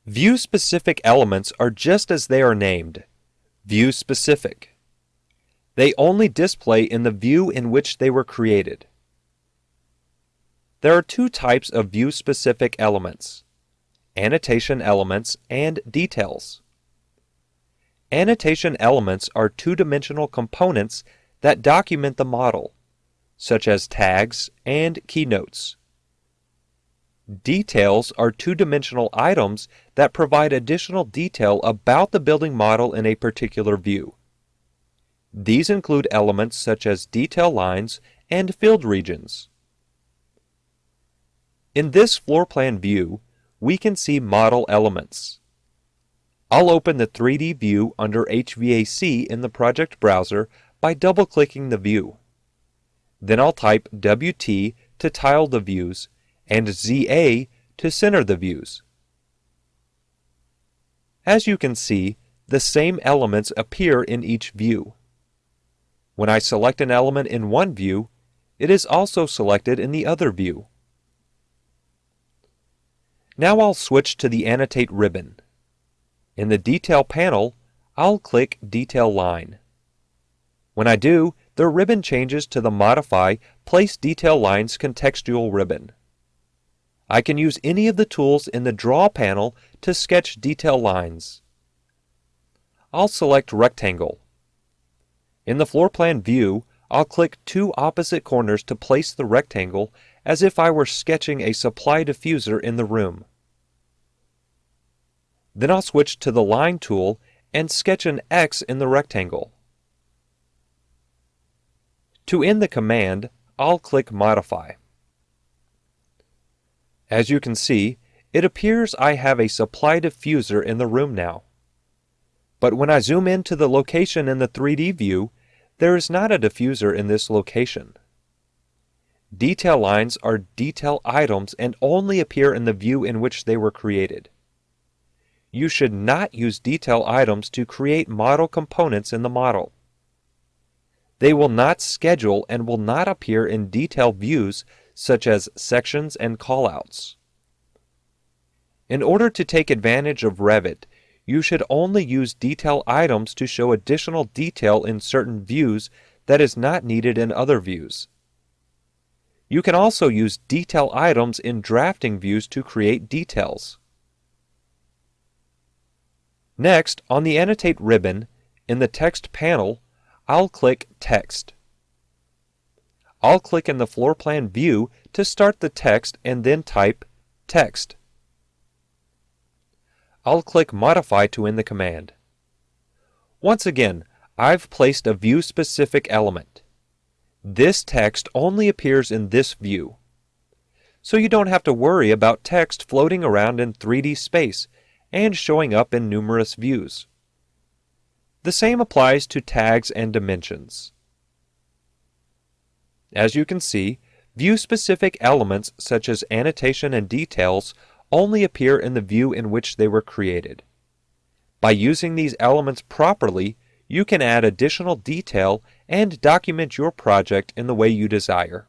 View-specific elements are just as they are named, view-specific. They only display in the view in which they were created. There are two types of view-specific elements: annotation elements and details. Annotation elements are two-dimensional components that document the model, such as tags and keynotes. Details are two-dimensional items that provide additional detail about the building model in a particular view. These include elements such as detail lines and filled regions. In this floor plan view, we can see model elements. I'll open the 3D view under HVAC in the project browser by double-clicking the view. Then I'll type WT to tile the views and ZA to center the views. As you can see, the same elements appear in each view. When I select an element in one view, it is also selected in the other view. Now I'll switch to the Annotate ribbon. In the Detail panel, I'll click Detail Line. When I do, the ribbon changes to the Modify Place Detail Lines contextual ribbon. I can use any of the tools in the Draw panel to sketch detail lines. I'll select Rectangle. In the floor plan view, I'll click two opposite corners to place the rectangle as if I were sketching a supply diffuser in the room. Then I'll switch to the Line tool and sketch an X in the rectangle. To end the command, I'll click Modify. As you can see, it appears I have a supply diffuser in the room now. But when I zoom into the location in the 3D view, there is not a diffuser in this location. Detail lines are detail items and only appear in the view in which they were created. You should not use detail items to create model components in the model. They will not schedule and will not appear in detail views such as sections and callouts. In order to take advantage of Revit, you should only use detail items to show additional detail in certain views that is not needed in other views. You can also use detail items in drafting views to create details. Next, on the Annotate ribbon, in the Text panel, I'll click Text. I'll click in the floor plan view to start the text and then type text. I'll click Modify to end the command. Once again, I've placed a view-specific element. This text only appears in this view. So you don't have to worry about text floating around in 3D space and showing up in numerous views. The same applies to tags and dimensions. As you can see, view-specific elements such as annotation and details only appear in the view in which they were created. By using these elements properly, you can add additional detail and document your project in the way you desire.